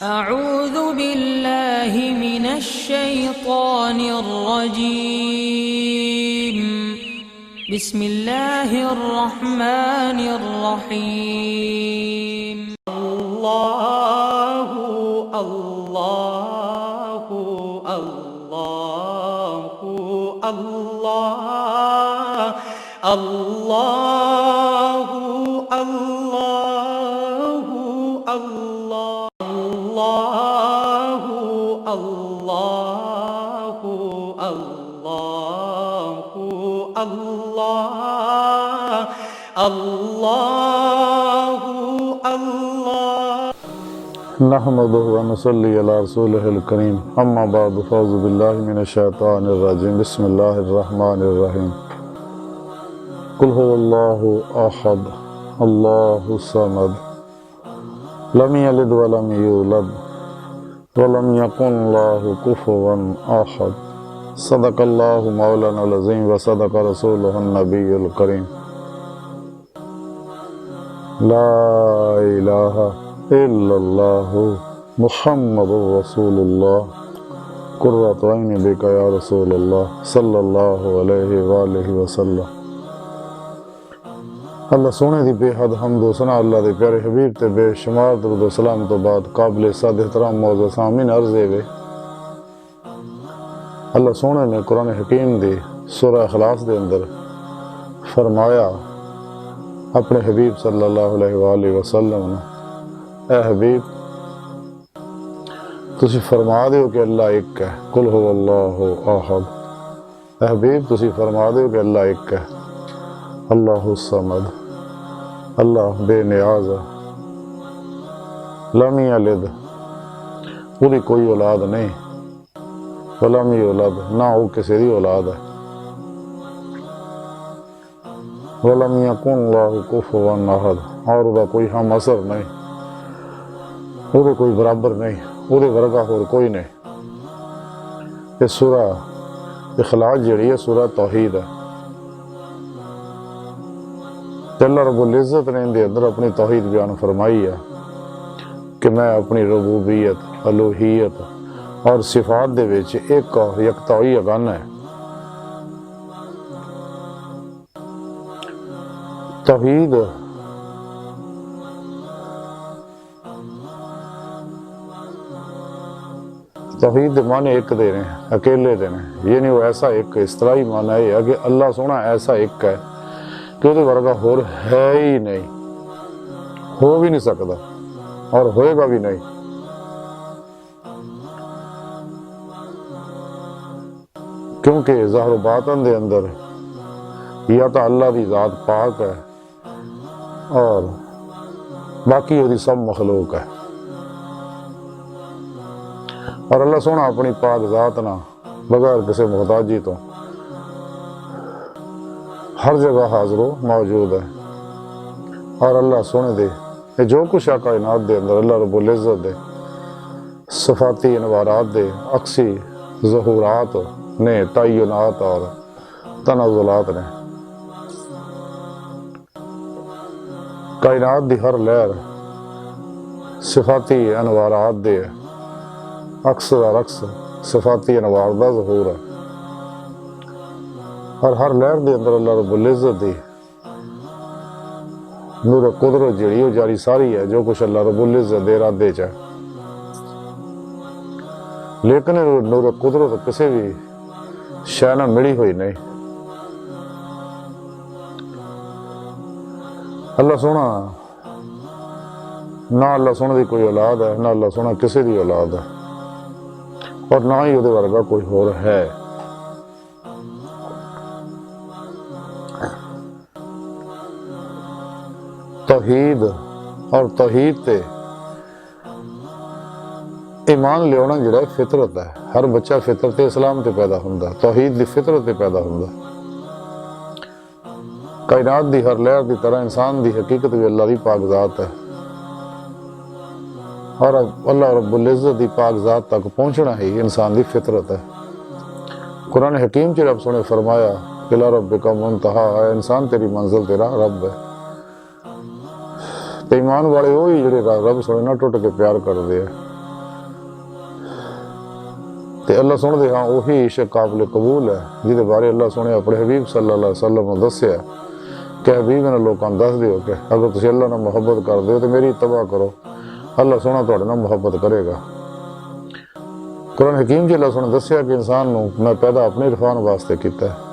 أعوذ بالله من الشيطان الرجيم. بسم الله الرحمن الرحيم. الله الله الله الله الله الله الله الله الله الله الله الله نحمده ونصلي على رسوله الكريم اما بعد فاعوذ بالله من الشيطان الرجيم بسم الله الرحمن الرحيم قل هو الله احد الله الصمد لم يلد ولم يولد ولم يكن له كفوا احد صدق الله مولانا العظيم وصدق رسوله النبي الكريم لا اله الا الله محمد رسول الله قرۃ عین بک یا رسول اللہ صلی اللہ علیہ وآلہ وسلم۔ اللہ سونے دی بے حد حمد و ثنا اللہ دے پیارے حبیب تے بے شمار درود و سلام تو بعد قابل صد احترام موضوع سامعین عرض ہے اللہ سونے نے قرآن حکیم دی سورہ اخلاص دے اندر فرمایا اپنے حبیب صلی اللہ علیہ وآلہ وسلم نے، اے حبیب تسی فرما دیو کہ اللہ ایک ہے، قل هو اللہ احد۔ اے حبیب تسی فرما دیو کہ اللہ ایک ہے، اللہ الصمد، اللہ بے نیاز ہے، لم یلد پوری کوئی اولاد نہیں، ولم یولد نہ وہ کسی دی اولاد ہے، ولم یکن له کفوا احد اور وہ کوئی ہم اثر نہیں، وہ کوئی برابر نہیں، وہ ورگا اور کوئی نہیں۔ یہ سورہ اخلاص جڑی ہے سورہ توحید ہے، اللہ رب العزت نے ان دے اندر اپنی توحید بیان فرمائی ہے کہ میں اپنی ربوبیت، الوہیت اور صفات دے وچ ایک اور یکتائی اگانا ہے۔ توحید توحید دے معنی ایک دے رہے ہیں، اکیلے دے ہیں، یہ نہیں وہ ایسا ایک اصطلاحی معنی ہے کہ اللہ سونا ایسا ایک ہے کہ وہ ورگا ہور ہے ہی نہیں، ہو بھی نہیں سکتا اور ہوئے گا بھی نہیں۔ کیونکہ ظاہر و باطن دے اندر یا تو اللہ دی ذات پاک ہے اور باقی وہ دی سب مخلوق ہے، اور اللہ سونا اپنی پاک ذات نہ بغیر کسی محتاجی تو ہر جگہ حاضر و موجود ہے۔ اور اللہ سونے دے یہ جو کچھ ہے کائنات دے اندر اللہ رب العزت دے صفاتی انوارات دے عکسی ظہورات نے، تعینات اور تنزلات نے، کائنات دی ہر لہر صفاتی انوارات دے عکس دا رقص صفاتی انوار دا ظہور ہے، اور ہر لہر دے اندر اللہ رب العزت دی نور قدرت جڑی وہ جاری ساری ہے، جو کچھ اللہ رب العزت دے ارادے چ ہے۔ لیکن نور قدرت کسی بھی شے نہ ملی ہوئی نہیں۔ اللہ سونا نہ اللہ سونا دی کوئی اولاد ہے، نہ اللہ سونا کسی دی اولاد ہے، اور نہ ہی وہ ورگا کوئی ہور ہے۔ توحید اور توحید تے ایمان لیونا جڑا ہے فطرت ہے، ہر بچہ فطرت اسلام تے پیدا ہوندا، توحید دی فطرت تے پیدا ہوندا۔ کائنات دی ہر لہر دی طرح انسان دی حقیقت بھی اللہ دی پاک ذات ہے، اور اللہ رب العزت دی پاک ذات تک پہنچنا ہی انسان دی فطرت ہے۔ قرآن حکیم چ رب سنے فرمایا کہ لا ربک منتہا، اے انسان تیری منزل تیرا رب ہے۔ تو ایمان والے وہی جڑے رب سنے نہ ٹوٹ کے پیار کر دے، ਤੇ ਅੱਲਾ ਸੁਣਦੇ ਹਾਂ ਉਹੀ ਇਸ਼ਕ ਕਾਬਿਲ ਕਬੂਲ ਹੈ ਜਿਹਦੇ ਬਾਰੇ ਅੱਲਾ ਸੁਣੇ ਆਪਣੇ ਹਬੀਬ ਸੱਲੱਲਾਹੁ ਅਲੈਹਿ ਵਸੱਲਮ ਨੂੰ ਦੱਸਿਆ کہ حبیب نے لوگوں کو دس دیو کہ اگر تسی اللہ نے محبت کر دیو تو میری اتباع کرو اللہ سونا تواڈے نال محبت کرے گا قرآن حکیم جی اللہ سونا دسیا کہ انسان نو میں پیدا اپنے عرفان واسطے کیتا ہے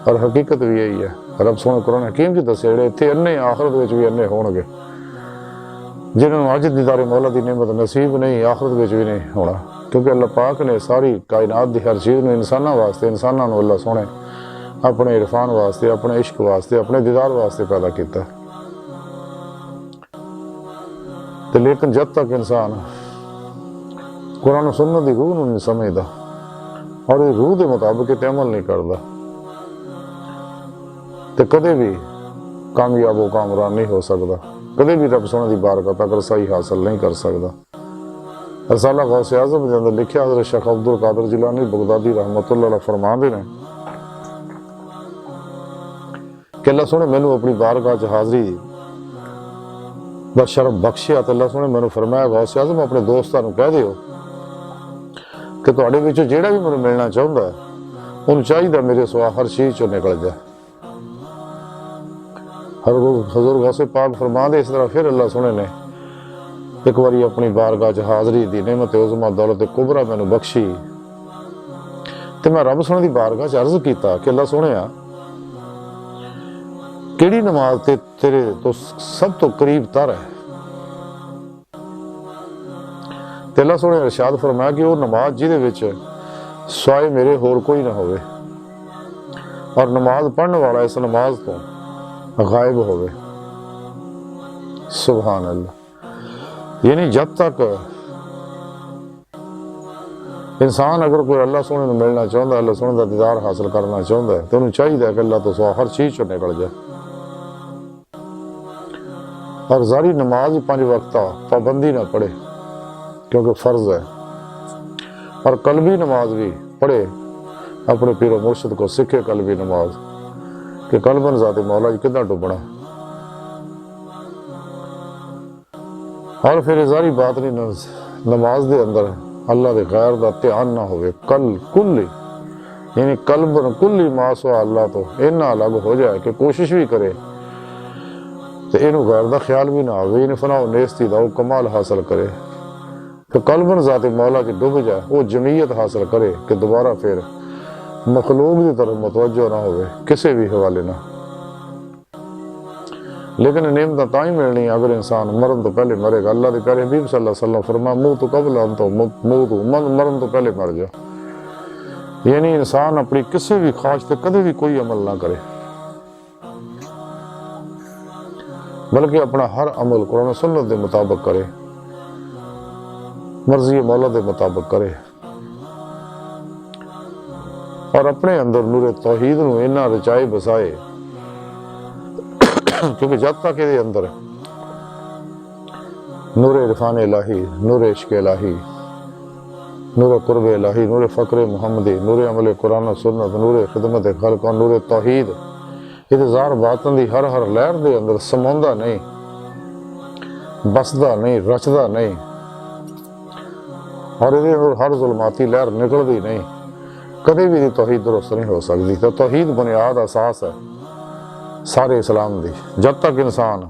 اور حقیقت بھی یہی ہے رب سونے قرآن حکیم جی دسیا جڑے اتنے انے آخرت وچ بھی انے ہون گے جنہوں اج دیدار مولا دی نعمت نصیب نہیں آخرت وچ بھی نہیں ہونا کیونکہ اللہ پاک نے ساری کائنات دی ہر چیز نو انساناں واسطے انساناں نو اللہ سونے اپنے عرفان واسطے اپنے عشق واسطے اپنے دیدار واسطے پیدا کیتا تو لیکن جب تک انسان قرآن و سنت دی روح نہیں سمجھدا اور اس روح دے مطابق عمل نہیں کردا تو کدے بھی کامیاب و کامران نہیں ہو سکتا کدے بھی رب سونے دی بارگاہ تک رسائی حاصل نہیں کر سکتا رسالہ غوث اعظم دے اندر لکھیا حضرت شیخ عبد القادر جیلانی بغدادی رحمۃ اللہ علیہ فرماندے نے کہ اللہ سونے مینوں اپنی بارگاہ چ حاضری دا شرف بخشیا تو اللہ سونے مینوں فرمایا غوث اعظم اپنے دوستاں نوں کہہ دیو کہ تواڈے وچوں جیڑا بھی مینوں ملنا چاہندا ہے انہوں چاہیے میرے سوا ہر چیز چوں نکل جائے حضور غوث پاک فرما دے اس طرح پھر اللہ سونے نے ایک باری اپنی بارگاہ چ حاضری دی نعمت عظما دولت کبرا مینوں بخشی تے میں رب سونے دی بارگاہ چ عرض کیتا کہ اللہ سونیا کیڑی نماز تیرے تو سب تو قریب تر ہے تے اللہ سونے ارشاد فرمایا کہ وہ نماز جہدے وچ سوائے میرے ہور کوئی نہ ہوئے اور نماز پڑھنے والا اس نماز تو غائب ہوئے سبحان اللہ یعنی جب تک انسان اگر کوئی اللہ سونے نے ملنا چاہتا ہے اللہ سونے کا دیدار حاصل کرنا چاہتا ہے تو انہوں چاہیے کہ اللہ تو سوا ہر چیز چوں نکل جائے اور ظاہری نماز 5 وقتہ پابندی نہ پڑھے کیونکہ فرض ہے اور قلبی نماز بھی پڑھے اپنے پیر و مرشد کو سکھے قلبی نماز کہ قلباً ذات مولا جی کدھر ڈوبنا اور پھر ظاہری بات نہیں نماز دے اندر اللہ دے غیر دا دھیان نہ ہوئے کلی یعنی قلب کلی ماسوا اللہ تو اتنا الگ ہو جائے کہ کوشش بھی کرے تو اینو غیر دا خیال بھی نہ ہوئے انہیں فنا و نیستی دا وہ کمال حاصل کرے کہ قلباً ذات مولا کی ڈوب جائے وہ جمعیت حاصل کرے کہ دوبارہ پھر مخلوق کی طرف متوجہ نہ ہوئے کسی بھی حوالے نہ لیکن نعمتیں تاں ہی ملنی اگر انسان مرن تو پہلے مرے گا اللہ دے پیارے حبیب صلی اللہ علیہ وسلم فرما موت قبل ان تو مرن تو پہلے مر جا یعنی انسان اپنی کسی بھی خواہش تے کدے بھی کوئی عمل نہ کرے بلکہ اپنا ہر عمل قرآن و سنت دے مطابق کرے مرضی مولا دے مطابق کرے اور اپنے اندر نور توحید نو اینا رچائے بسائے کیونکہ جب تک یہ اندر نور عرفان الہی نور عشق الہی نور قرب الہی نور فقر محمدی نور عمل قرآن و سنت نور خدمت خلق اور نور توحید اظہار باطن دی ہر لہر دے اندر سموندا نہیں بسدا نہیں رچدا نہیں اور یہ ہر ظلماتی لہر نکلدی نہیں کدے بھی توحید درست نہیں ہو سکتی تو توحید بنیاد اساس ہے سارے اسلام دی جب تک انسان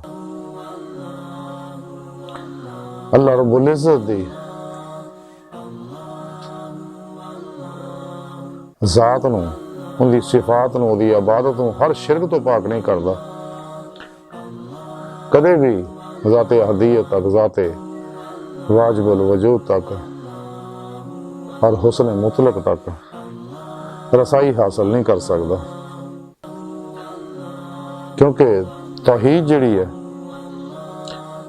اللہ رب العزت دی ذات نو ان دی صفات نو دی عبادت نو ہر شرک تو پاک نہیں کردا کدے بھی ذات احدیت تک ذات واجب الوجود تک اور حسن مطلق تک رسائی حاصل نہیں کر سکتا کیونکہ توحید جڑی ہے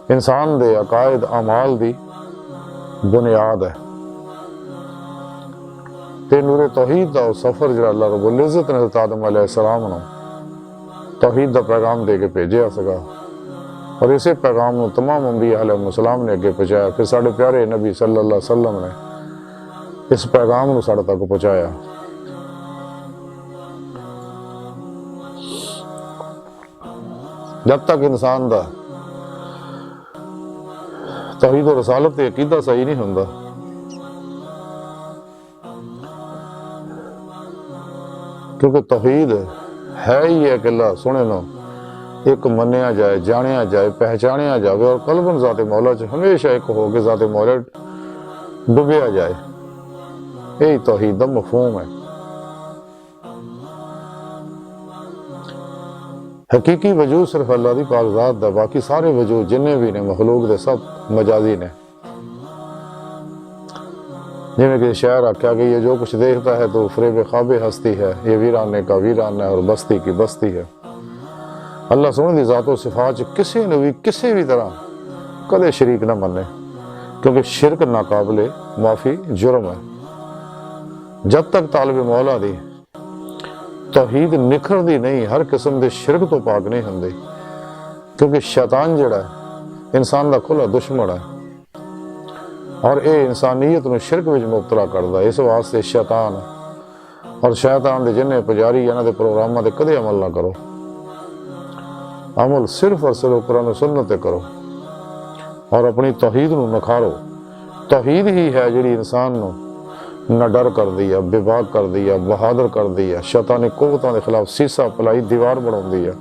انسان دے عقائد اعمال دی بنیاد ہے تے نور توحید دا سفر جڑا اللہ رب العزت نے حضرت آدم علیہ السلام نو توحید دا پیغام دے کے بھیجیا سکا اور اسے پیغام نو تمام انبیاء علیہ السلام نے اگے پہنچایا پھر ساڈے پیارے نبی صلی اللہ علیہ وسلم نے اس پیغام نو ساڈے تک پہنچایا جب تک انسان دا توحید و رسالت تے عقیدہ صحیح نہیں ہوندا کیونکہ توحید ہے ہی ہے کہ اللہ سونے نو ایک منیا جائے، جانیا جائے، پہچانیا جائے اور قلباً ذات مولا چ ہمیشہ ایک ہو کے ذات مولا ڈبیا جائے، یہی توحید کا مفہوم ہے۔ حقیقی وجود صرف اللہ دی پاک ذات دا، باقی سارے وجود جننے بھی نے مخلوق دے سب مجازی نے۔ جنہیں کہ شاعر آکھا کہ یہ جو کچھ دیکھتا ہے تو فریب خواب ہستی ہے، یہ ویرانے کا ویرانہ ہے اور بستی کی بستی ہے۔ اللہ سونے دی ذات و صفات کسی نے بھی کسی بھی طرح کدے شریک نہ منے، کیونکہ شرک ناقابل معافی جرم ہے۔ جب تک طالب مولا دی توحید نکھر دی نہیں، ہر قسم دے شرک تو پاک نہیں ہندی، کیونکہ شیطان جڑا ہے انسان دا کھلا دشمن ہے اور اے انسانیت نو شرک وچ مبتلا کردا ہے۔ اس واسطے شیطان اور شیطان دے جننے پجاری انہاں دے پروگراماں تے کدے عمل نہ کرو، عمل صرف اور صرف قرآن و سنت تے کرو اور اپنی توحید نو نکھارو۔ توحید ہی ہے جڑی انسان نو نہ ڈر کر دیا، بے باک کر دیا، بہادر کر دیا، شیطانی قوتاں دے خلاف سیسا پلائی دیوار بڑھاؤں دیا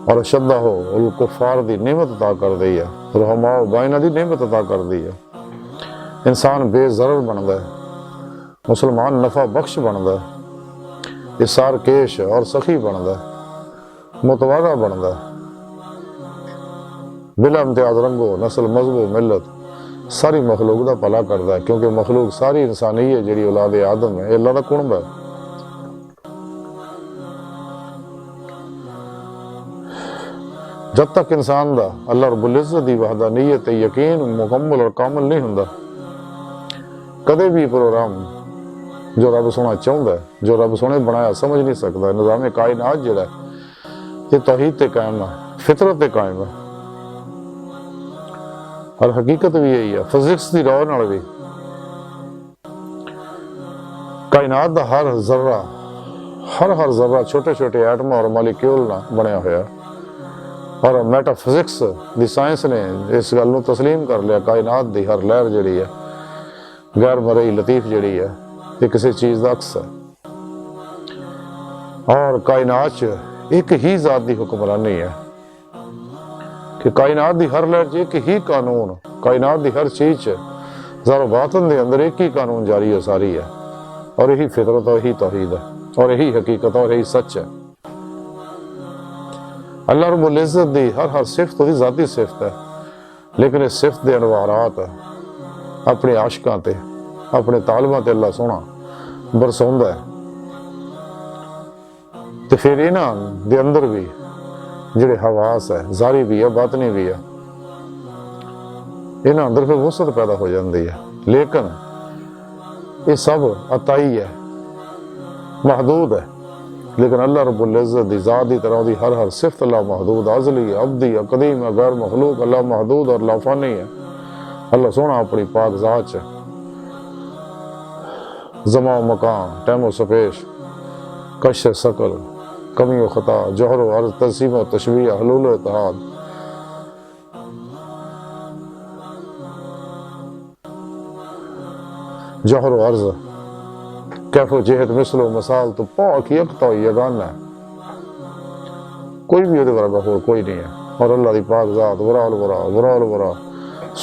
اور اشدہ ہو الکفار دی نعمت عطا کر دیا، رحماء بائنہ دی نعمت عطا کر دیا۔ انسان بے ضرر بندا ہے، مسلمان نفع بخش بندا ہے، اثار کیش اور سخی بندا ہے، متواضع بندا ہے، بلا امتیاز رنگو نسل مذہب و ملت ساری مخلوق دا بھلا کردا ہے، کیونکہ مخلوق ساری انسانی ہے جڑی اولاد آدم ہے، اللہ دا کنب ہے۔ جب تک انسان دا اللہ رب العزت دی وحدانیت یقین مکمل اور کامل نہیں ہوندا، کدے بھی پروگرام جو رب سونا چاہتا ہے، جو رب سونے بنایا سمجھ نہیں سکتا۔ نظام کائنات جڑا ہے یہ توحید تے قائم ہے، فطرت تے قائم ہے اور حقیقت بھی یہی ہے۔ فزکس دی راہ نال بھی کائنات دا ہر ذرہ چھوٹے چھوٹے ایٹم اور مالیکیول نہ بنیا ہوا، اور میٹا فزکس دی سائنس نے اس گل نو تسلیم کر لیا، کائنات دی ہر لہر جڑی ہے غیر مرئی لطیف جڑی ہے یہ کسی چیز دا عکس ہے، اور کائنات ایک ہی ذات دی حکمرانی ہے کہ کائنات دی ہر لہر ایک ہی قانون، کائنات دی ہر چیز ذر و باطن دے اندر ایک ہی قانون جاری و ساری ہے، اور یہی فطرت اور یہی توحید ہے اور یہی حقیقت اور یہی سچ ہے۔ اللہ رب العزت دی ہر صفت دی ذاتی صفت ہے، لیکن اس صفت دے انوارات اپنے عاشقاں تے اپنے طالباں تے اللہ سونا برسوندا ہے، تے پھر انہاں دے اندر بھی جڑے حواس ہے، ظاہری بھی ہے باطنی بھی ہے، انہاں اندر پھر وسعت پیدا ہو جاندی ہے، لیکن یہ سب عطائی ہے، محدود ہے، لیکن اللہ رب العزت دی ذات دی طرح دی ہر صفت اللہ محدود، ازلی ہے، ابدی ہے، قدیم ہے، غیر مخلوق، اللہ محدود اور لا فانی ہے۔ اللہ سونا اپنی پاک ذات ہے، زمان و مکان، ٹائم و سپیش، کش ثقل، کمی و خطا، جوہر و عرض، تجسیم و تشبیہ، حلول و اتحاد، جوہر و عرض، کیف و جہت، مثل و مثال، تو پاک یکتا و یگانہ ہے، کوئی بھی ادھے ورگا ہو کوئی نہیں ہے، اور اللہ دی پاک ذات ورا الورا ورا الورا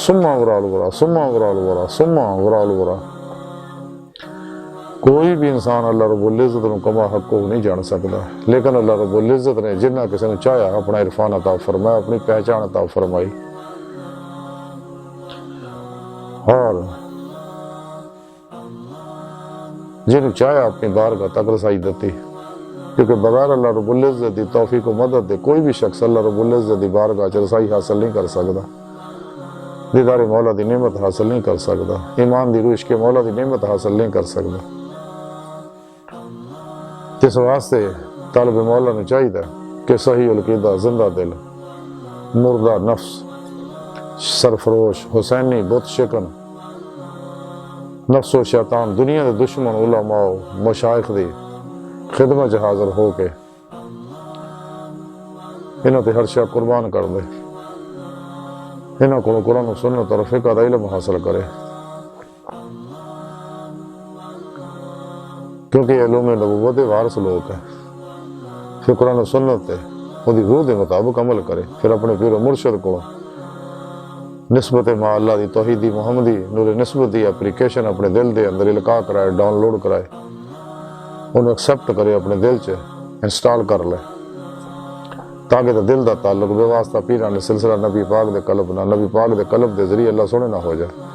سما ورا الورا سما ورا الورا سما ورا الورا۔ کوئی بھی انسان اللہ رب العزت نو کما حق کو نہیں جان سکتا، لیکن اللہ رب العزت نے جنہ کسی نے چاہیا اپنا عرفان عطا فرمایا، اپنی پہچان عطا فرمائی، اور جن چاہیا اپنی بارگاہ تک رسائی دیتی، کیونکہ بغیر اللہ رب العزت دی توفیق و مدد دے کوئی بھی شخص اللہ رب العزت دی بارگاہ چ رسائی حاصل نہیں کر سکتا، دیدار مولا دی نعمت حاصل نہیں کر سکتا، ایمان دی روش کے مولا دی نعمت حاصل نہیں کر سکتا۔ اس واسطے طالب مولا نے چاہیے کہ صحیح القیدہ، زندہ دل، مردہ نفس، سرفروش، حسینی، بت شکن، نفس و شیطان، دنیا دے دشمن علماء مشائخ دی خدمت حاضر ہو کے انہاں تے ہر شے قربان کر دے، انہاں کو قرآن و سنت اور فقہ دا علم حاصل کرے، کیونکہ یہ علوم نبوت دے وارث لوگ ہیں۔ پھر قرآن و سنت تے وہی روح دے مطابق عمل کرے، پھر اپنے پیر و مرشد کو نسبت مع اللہ دی توحیدی محمدی نور نسبت دی اپلیکیشن اپنے دل دے اندر القاء کرائے، ڈاؤن لوڈ کرائے، انہوں ایکسیپٹ کرے، اپنے دل چ انسٹال کر لے، تاکہ تو دل دا تعلق بے واسطہ پیران سلسلہ نبی پاک دے قلب نہ، نبی پاک دے قلب دے ذریعے اللہ سونے نہ ہو جائے۔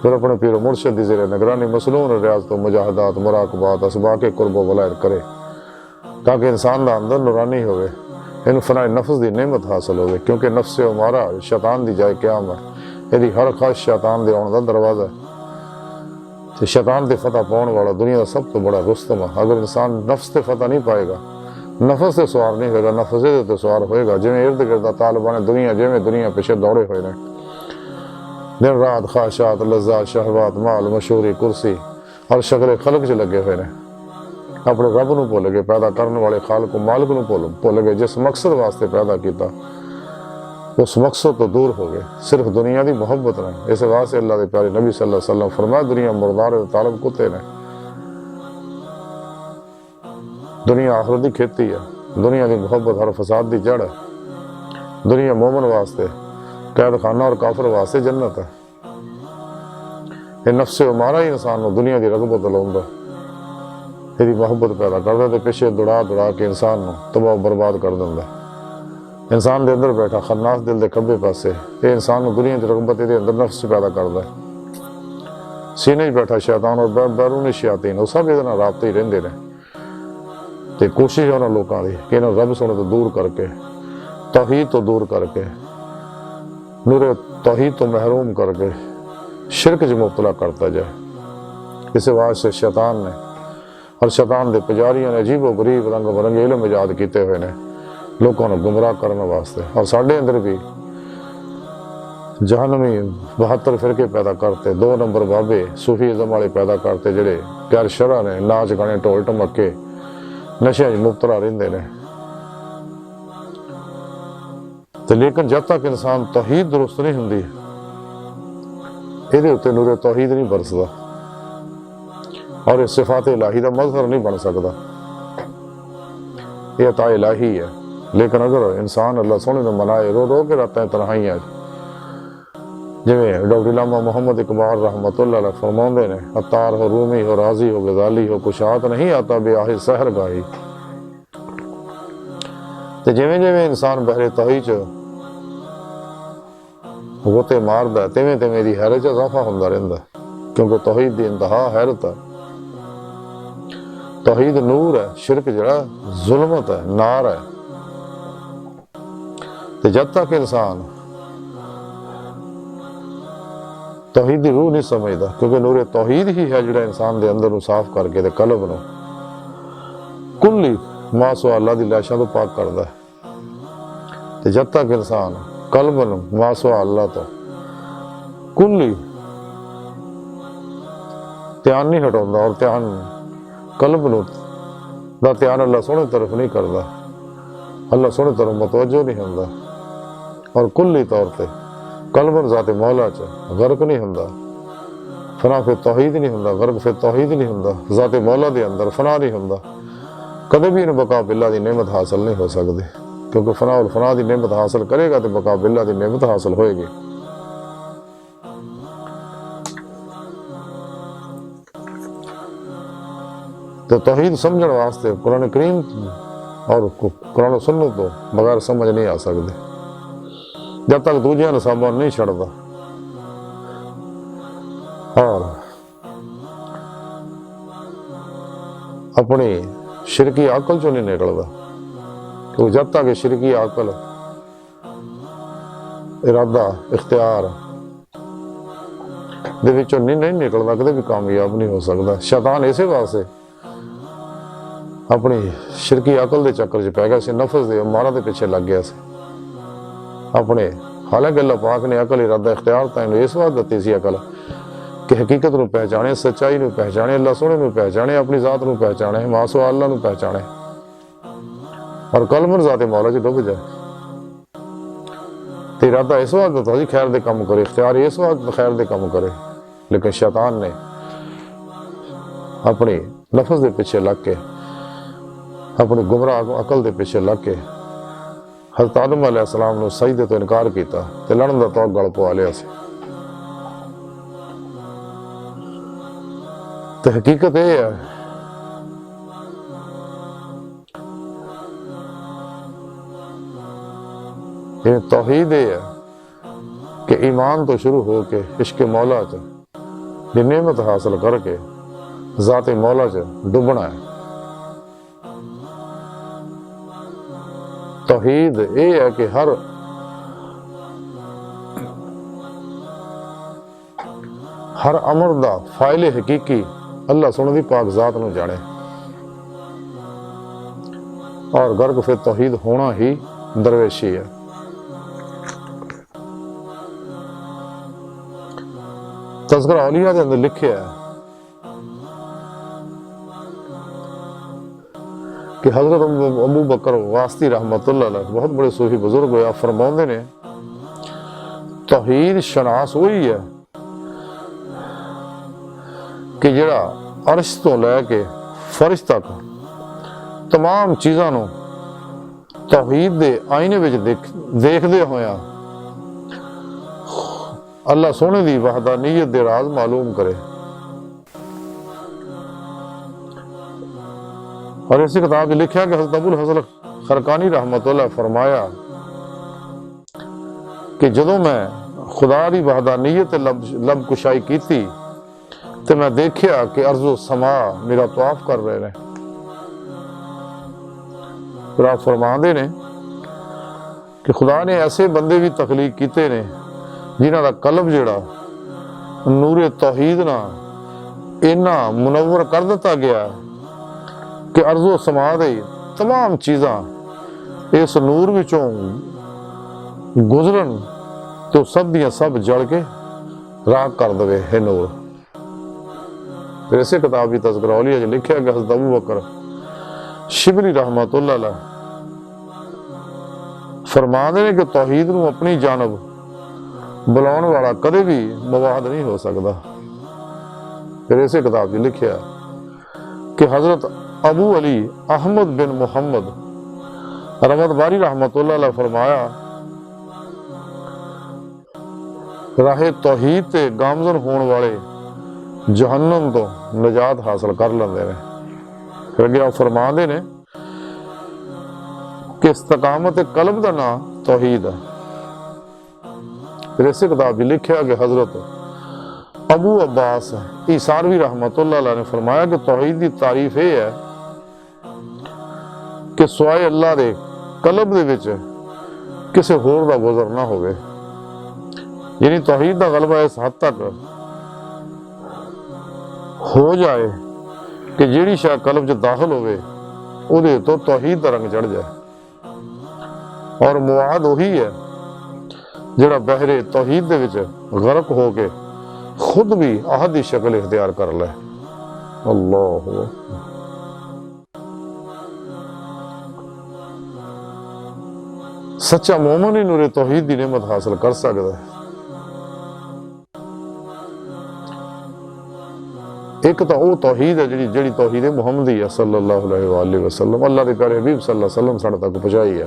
پھر اپنے پیر و مرشد دی زیر نگرانی مصنون ریاضت و مجاہدات مراقبات اسباق قرب و ولایت کرے، تاکہ انسان دا اندر نورانی ہوئے، ان فنا نفس دی نعمت حاصل ہوئے، کیونکہ نفس ہمارا شیطان دی جائے قیام ہے، یہ ہر خاص شیطان دے آن دا دروازہ ہے، تو شیطان تے فتح پاؤن والا دنیا دا سب تو بڑا رستم ہے۔ اگر انسان نفس تے فتح نہیں پائے گا، نفس تے سوار نہیں ہوئے گا، نفس تے سوار ہوئے گا، جویں ارد گرد طالبان دنیا جویں دنیا پیچھے دوڑے ہوئے ہیں، دن رات خواہشات لذات شہوات مال مشہوری کرسی اور شکل خلق چ لگے ہوئے ہیں، اپنے رب نو بھول گئے، پیدا کرنے والے خالق و مالک نو بھول گئے، جس مقصد واسطے پیدا کیتا اس مقصد تو دور ہو گئے، صرف دنیا دی محبت نے۔ اس واسطے اللہ دے پیارے نبی صلی اللہ علیہ وسلم فرمایا دنیا مردار طالب کتے نے، دنیا آخرت دی کھیتی ہے، دنیا دی محبت ہر فساد دی جڑ ہے، دنیا مومن واسطے قید خانہ اور کافر واسطے جنت ہے۔ یہ نفس ہمارا ہی انسان نو دنیا دی رغبت لوندا، یہ محبت پیدا کردا تے پیچھے دوڑا کے انسان نو تباہ و برباد کر دیندا۔ انسان دے اندر بیٹھا خناس دل دے کھبے پاسے یہ انسان نو دنیا دی رغبت دے اندر نفس پیدا کردا ہے، سینے وچ بیٹھا شیطان اور بیرونی شیاطین وہ سب یہ رابطے ہی رہندے نے، تے کوشش ہے انہاں لوکاں دی کہ انہاں رب سونے تو دور کر کے، توحید تو دور کر کے، نور توحید تو محروم کر کے شرک جو مبتلا کرتا جائے۔ اس واسطے شیطان نے اور شیطان دے پجاریوں نے عجیب و غریب رنگ برنگ علم ایجاد کیتے ہوئے نے لوگوں نے گمراہ کرنے واسطے، اور ساڈے اندر بھی جہنمی 72 فرقے پیدا کرتے، 2 نمبر بابے صوفی ازم والے پیدا کرتے جڑے غیر شرع نے، ناچ گانے ٹول ٹمکے نشے مبتلا رہندے نے۔ لیکن جب تک انسان توحید درست نہیں ہوندی یہ اتنے نور توحید نہیں برسدا اور یہ صفات الہی دا مظہر نہیں بن سکتا، یہ عطا الہی ہے۔ لیکن اگر انسان اللہ سونے نے منائے رو رو کے راتیں تنہائیاں، جویں ڈاکٹر علامہ محمد اقبال رحمۃ اللہ علیہ فرماندے نے، عطار ہو رومی ہو رازی ہو غزالی ہو کشات نہیں آتا بے آہ سحر گاہی۔ تے جویں جویں انسان بحر توحید چ غوطے ماردا تیویں تیویں دی حیرت اضافہ ہوندا رہندا، کیونکہ توحید دی انتہا حیرت ہے، توحید نور ہے، شرک جڑا ظلمت ہے، نار ہے۔ تے جب تک انسان توحید دی روح نہیں سمجھدا، کیونکہ نور توحید ہی ہے جڑا انسان دے اندر نو صاف کر کے تے قلب نو کلی ما سوا اللہ دی لاشاں تو پاک کردا ہے۔ تے جب تک انسان قلب نو ما سوا اللہ تو کلی دھیان نہیں ہٹاوندا اور دھیان قلب نو دا دھیان اللہ سونے طرف نہیں کردا، اللہ سونے طرف متوجہ نہیں ہوندا، اور کلی طور تے قلب ذات مولا چ غرق نہیں ہوندا، فنا پھر توحید نہیں ہوندا، غرق پھر توحید نہیں ہوندا، ذات مولا دے اندر فنا نہیں ہوندا، کدے بھی ان بقا باللہ دی نعمت حاصل نہیں ہو سکتی، کیونکہ فنا والفنا دی نعمت حاصل کرے گا تو بقا باللہ دی نعمت حاصل ہوئے گی۔ تو توحید سمجھنے واسطے قرآن کریم اور قرآن و سنت تو بغیر سمجھ نہیں آ سکتے، جب تک دوجیاں نے سامان نہیں چھڑتا اور اپنی شرکی عقل چوں نہیں نکلتا، کیونکہ جب تک شرکی عقل ارادہ اختیار دے وچوں نہیں نکلتا کدے بھی کامیاب نہیں ہو سکتا۔ شیطان اسی واسطے اپنی شرکی عقل دے چکر چ پی گیا سی، نفس دے مارا دے پیچھے لگ گیا سی اپنے، حالانکہ اللہ پاک نے عقل ارادہ اختیار تینوں اس وقت دتی سی عقل کہ حقیقت نو پہچانے، سچائی نو پہچانے، اللہ سونے نو پہچانے، اپنی ذات نو پہچانے، ما سوا اللہ نو پہچانے، اور قلب ذات مولا چ ڈب جائے۔ تے ارادہ اس وقت دتا سی خیر دے کام کرے، اختیار اس وقت خیر دے کام کرے، لیکن شیطان نے اپنی نفس دے پیچھے لگ کے، اپنی گمراہ عقل دے پیچھے لگ کے حضرت آدم علیہ السلام نے سجدے تو انکار کیتا تے لڑن دا توق گل پوا لیا سی۔ تے حقیقت یہ ہے یہ توحید یہ ہے کہ ایمان تو شروع ہو کے عشق مولا چ یہ نعمت حاصل کر کے ذات مولا چ ڈبنا ہے۔ توحید یہ ہے کہ ہر امر دا فائل حقیقی اللہ سونے دی پاک ذات نو جانے، اور غرق پھر توحید ہونا ہی درویشی ہے۔ تذکرہ اولیاء دے اندر لکھیا ہے کہ حضرت ابو بکر واسطی رحمت اللہ علیہ بہت بڑے صوفی بزرگ ہوئے، فرماؤندے نے توحید شناس وہی ہے کہ جڑا عرش تو لے کے فرش تک تمام چیزاں نو توحید دے آئینے وچ دیکھ دے ہویا اللہ سونے دی وحدانیت دے راز معلوم کرے۔ اور اسی کتاب میں لکھا کہ حضرت ابو الحسن خرقانی رحمت اللہ فرمایا کہ جدوں میں خدا دی وحدانیت لب کشائی کیتی تو میں دیکھیا کہ ارض و سما میرا طواف کر رہے ہیں۔ پھر آپ فرماندے نے کہ خدا نے ایسے بندے بھی تخلیق کیتے نے جنہ دا قلب جڑا نور توحید نہ اینا منور کر دیتا گیا کہ ارض و سما دے تمام چیزاں اس نور وچوں گزرن تو سب دیاں سب جڑ کے راک کر دے ہے نور۔ پھر اسے کتاب بھی تذکرہ اولیاء جو لکھیا کہ حضرت ابو بکر شبلی رحمت اللہ علیہ فرماندے نے کہ توحید نو اپنی جانب بلاؤن والا کدے بھی مواحد نہیں ہو سکتا۔ پھر اسے کتاب جو لکھیا کہ حضرت ابو علی احمد بن محمد رحمت باری رحمت اللہ علیہ فرمایا راہ توحید تے گامزن ہون والے جہنم تو نجات حاصل کر لیندے نے۔ پھر اگے آپ فرماندے نے کہ استقامت قلب دا نام توحید ہے۔ پھر اسی کتاب بھی لکھیا کہ حضرت ابو عباس عیساروی رحمت اللہ علیہ نے فرمایا کہ توحید دی تعریف یہ ہے کہ سوائے اللہ دے قلب دے وچ کسے ہور دا گزر نہ ہوئے، یعنی توحید دا غلبہ اس حد تک ہو جائے کہ جیڑی شاہ قلب جو داخل ہوئے او دے تو توحید دا رنگ چڑھ جائے، اور موعد وہی ہے جڑا بحر توحید دے وچ غرق ہو کے خود بھی احدی شکل اختیار کر لے۔ اللہ سچا مومن ہی نور توحید دی نعمت حاصل کر سکتا ہے۔ ایک تو وہ توحید ہے جڑی توحید محمدی ہے صلی اللہ علیہ وآلہ وسلم، اللہ دے پیارے حبیب صلی اللہ علیہ وسلم ساڈے تک پہنچائی ہے،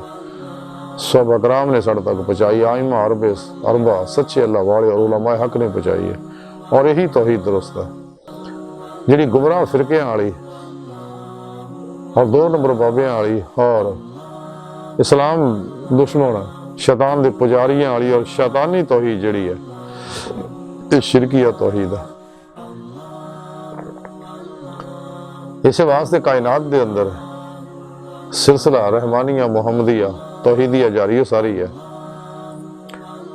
صحابہ اکرام نے ساڈے تک پہنچائی ہے، ائمہ اربع سچے اللہ والے اور علماء حق نے پہنچائی ہے، اور یہی توحید درست ہے۔ جڑی گمراہ فرقیاں والی اور 2 نمبر بابیاں والی اور اسلام دشمن شیطان دے پجاریاں والی اور شیطانی توحید جڑی ہے یہ شرکیہ توحید ہے۔ اس واسطے کائنات دے اندر سلسلہ رحمانیہ محمدیہ توحیدیہ جاری ساری ہے،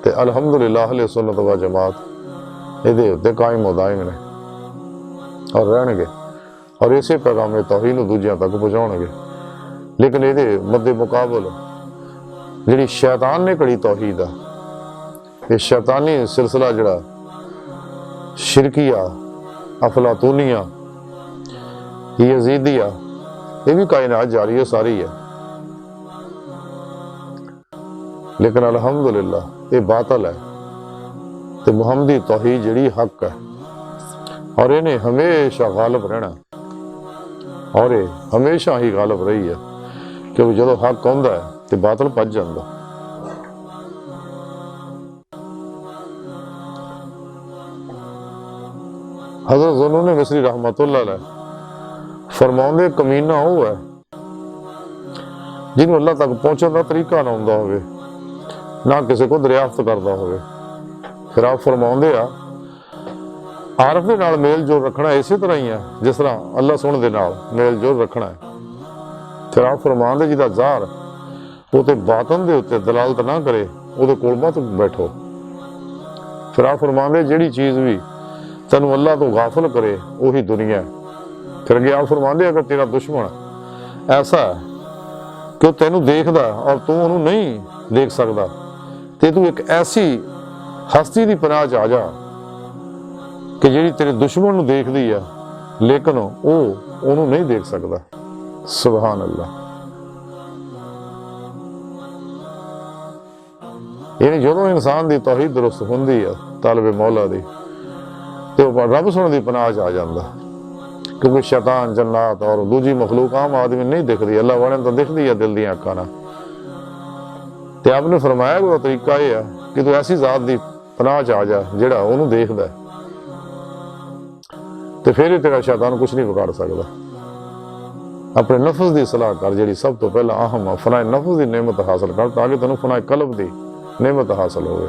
تے الحمدللہ اہل سنت و جماعت یہ دے قائم و دائم نے اور رہن گے، اور اسی پیغام توحید نو دوجیاں تک پہنچاؤ گے۔ لیکن یہ مد مقابل جڑی شیطان نے کڑی توحید ہے، یہ شیطانی سلسلہ جڑا شرکیہ افلاطونیہ یزیدیہ یہ بھی کائنات جاری ہے ساری ہے، لیکن الحمدللہ یہ باطل ہے، تو محمدی توحید جڑی حق ہے اور انہیں ہمیشہ غالب رہنا۔ اور یہ ہمیشہ ہی غالب رہی ہے کہ جدو حق آਉਂدا ہے تو باطل بچ جاتا. حضرت ذوالنون مصری رحمت اللہ علیہ فرماؤندے کمینہ وہ ہے جنہوں اللہ تک پہنچن کا طریقہ نہ ہوندا ہوئے, نہ کسی کو دریافت کرتا ہوئے. پھر آپ فرماؤندے آ عارف دے نال میل جول رکھنا اسی طرح ہی ہے جس طرح اللہ سونے دے نال میل جول رکھنا ہے. پھر آپ فرماؤندے جہاں ظاہر وہ تے باطن دے اتنے دلالت نہ کرے وہ دے کول مت بیٹھو. پھر آپ فرماؤندے جیڑی چیز بھی تینوں اللہ تو غافل کرے وہی دنیا ہے. پھر اگے آپ فرماندے اگر تیرا دشمن ایسا ہے کہ وہ تینوں دیکھدا اور تو انہوں نہیں دیکھ سکدا تے تو ایک ایسی ہستی دی پناہ چ آ جا کہ جیڑی تیرے دشمن نو دیکھ دی ہے لیکن وہ انہوں نہیں دیکھ سکدا. سبحان اللہ. یعنی جدوں انسان دی توحید درست ہوندی ہے طالب مولا دی تو رب سونے دی پناہ چ آ جاندا, کیونکہ شیطان جنات اور دوجی مخلوق عام آدمی نہیں دکھ دی, اللہ والے تو دکھ دی ہے دل دیاں اکھاں نال. تے آپ نے فرمایا کہ وہ طریقہ یہ ہے کہ تو ایسی ذات دی پناہ چ آ جا جڑا انہوں دیکھدا ہے تے پھر تیرا شیطان کچھ نہیں بگاڑ سکدا. اپنے نفس دی اصلاح کر جڑی سب تو پہلا اہم ہے, فنائے نفس دی نعمت حاصل کر تاکہ تینوں فنائے قلب دی نعمت حاصل ہوئے.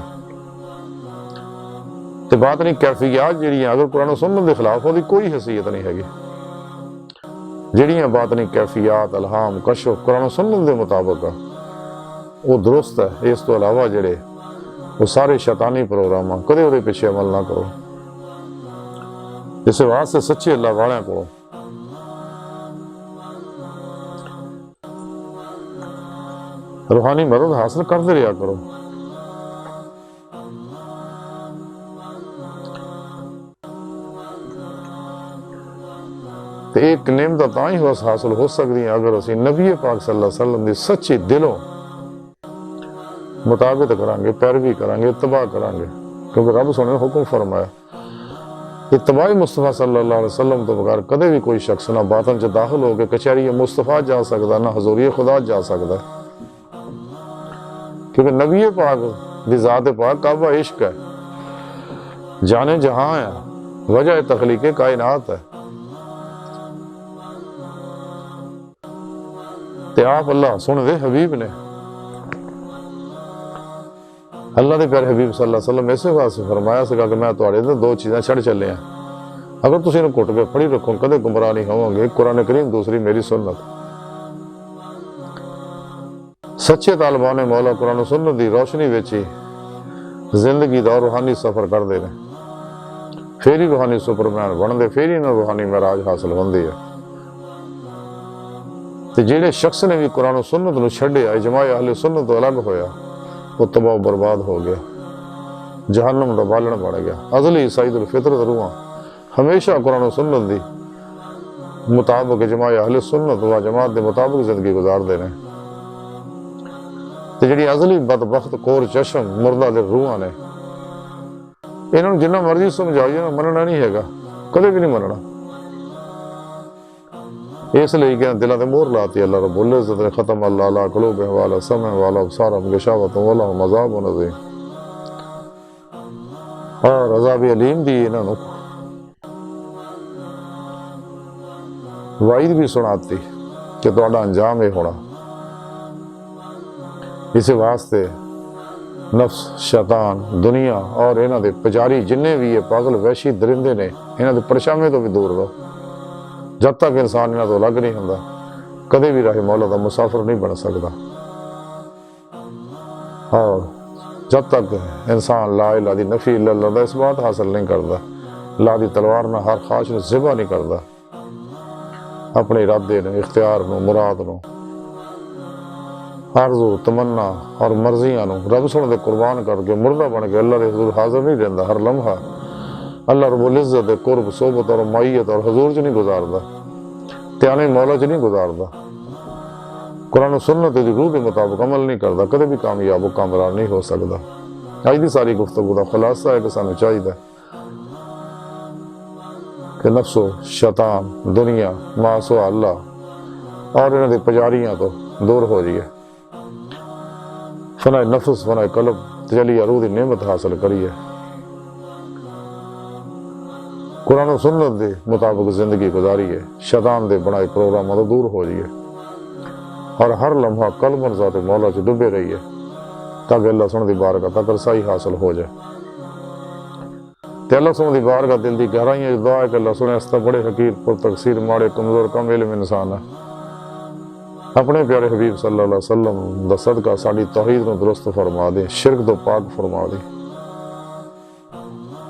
تے باطنی کیفیات جڑیاں اگر قرآن و سنت دے خلاف ہوتی کوئی حیثیت نہیں ہے. جڑیاں باطنی کیفیات الہام کشف قرآن و سنت دے مطابق وہ درست ہے. اس تو علاوہ جڑے وہ سارے شیطانی پروگرام کدے وہ پیچھے عمل نہ کرو. اس واسطے سچے اللہ والوں کو روحانی مدد حاصل کرتے رہا کرو. ایک نعمت تاں ہی حاصل ہو سکتی ہیں اگر اسی نبی پاک صلی اللہ علیہ وسلم دی سچی دلوں مطابق کریں گے, پیروی کریں گے, اتباع کریں گے. کیونکہ رب سونے نے حکم فرمایا اتباع مصطفیٰ صلی اللہ علیہ وسلم تو بغیر کدے بھی کوئی شخص نہ باطن چ داخل ہو کے کچہری مصطفیٰ جا سکتا نہ حضوری خدا جا سکتا. کیونکہ نبی پاک دی ذات پاک کعبہ عشق ہے, جانے جہاں ہے, وجہ تخلیق کائنات ہے. تے آپ اللہ سن دے حبیب نے اللہ دے پیارے حبیب صلی اللہ علیہ وسلم ایسے واسطے فرمایا سکا کہ میں تواڈے تے دو چیزاں چھڑ چلے ہیں, اگر تسی انہوں کٹ کے پڑھی رکھو کدے گمراہ نہیں ہوں گے. قرآن کریم, دوسری میری سنت. سچے طالبان مولا قرآن و سنت دی روشنی وچ ہی زندگی دا روحانی سفر کردے نے, پھر ہی روحانی سپرمین بندے, پھر ہی انہوں روحانی معراج حاصل ہوندی ہے. تے جیڑے شخص نے بھی قرآن و سنت نو چھڈیا, اجماع اہل سنت تو الگ ہویا, وہ تباہ و برباد ہو گیا, جہنم دا بالن بن گیا. ازلی سعید الفطرت روحاں ہمیشہ قرآن و سنت دی مطابق اجماع اہل سنت و جماعت دے مطابق زندگی گزار دے نے. تے جڑی ازلی بدبخت کور چشم مردہ دے روحاں نے انہوں جنہ مرضی سمجھائیے مننا نہیں ہے گا, کدے بھی نہیں مننا. اس لیے کہ دلوں تے مہر لاتی اللہ رب العزت نے, ختم اللہ علی قلوبہم وعلی سمعہم وعلی ابصارہم غشاوۃ ولہم عذاب عظیم. اور عذاب علیم دی انہوں نے وعید بھی سناتی کہ تہاڈا انجام یہ ہونا. اس واسطے نفس, شیطان, دنیا اور انہاں دے پجاری جننے بھی یہ پاگل وحشی درندے نے انہاں دے پرچامے تو بھی دور رہو. جب تک انسان انہاں تو الگ نہیں ہوندا کدے بھی راہ مولا دا مسافر نہیں بن سکتا. اور جب تک انسان لا الہ دی نفی الا اللہ دا اس بات حاصل نہیں کرتا, لا دی تلوار نہ ہر خواہش نو ذبح نہیں کرتا, اپنے ارادے نو, اختیار نو, مراد نو, آرزو, تمنا اور مرضیاں نو رب سونے دے قربان کر کے مردہ بن کے اللہ دے حضور حاضر نہیں رہندا. ہر لمحہ اللہ رب العزت دے قرب, صحبت اور معیت اور حضور چ نہیں گزاردا, تیانے مولا چ نہیں گزاردا. قرآن و سنت دی روح دے مطابق عمل نہیں کردا, کدے بھی کامیاب و کامران نہیں ہو سکدا. اج دی ساری گفتگو دا خلاصہ ہے کہ سانوں چاہیے کہ نفس و شیطان دنیا ما سوا اللہ اور انہاں دے پجاریاں تو دور ہو جائیے، فنا نفس فنا قلب تجلی روح دی نعمت حاصل کریے، قرآن و سنت دے مطابق زندگی گزاریے، شیطان دے بنائے پروگراموں تو دور ہو جائیے اور ہر لمحہ قلب اور ذات مولا چ ڈبے رہیے تاکہ اللہ سن دی بارگاہ تک رسائی حاصل ہو جائے۔ تے اللہ سن دی بارگاہ دل دی گہرائیاں دعا ہے کہ اللہ سنے استا بڑے حقیر پر تقصیر ماڑے کمزور کم علم انسان ہے، اپنے پیارے حبیب صلی اللہ علیہ وسلم دا صدقہ ساڑی توحید نو درست فرما دیں، شرک تو پاک فرما دیں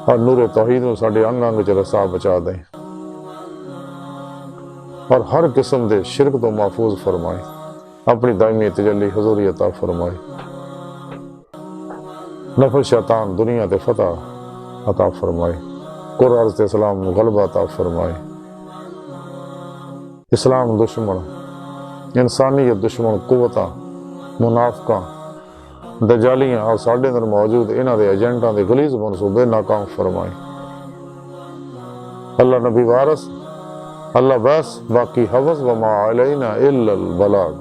اور نور توحید نو ساڑے انگ انگ چ رسا بچا دیں اور ہر قسم دے شرک تو محفوظ فرمائے، اپنی دائمی تجلی حضوری عطا فرمائے، نفس شیطان دنیا تے فتح عطا فرمائے، قرآن تے اسلام غلبہ عطا فرمائے، اسلام دشمن انسانیت دشمن قوتاں منافقاں دجالیاں اور ساڈے اندر موجود انہاں دے ایجنٹاں دے غلیظ منصوبے ناکام فرمائے۔ اللہ نبی وارث، اللہ بس، باقی حفظ وما علینا الا البلاغ۔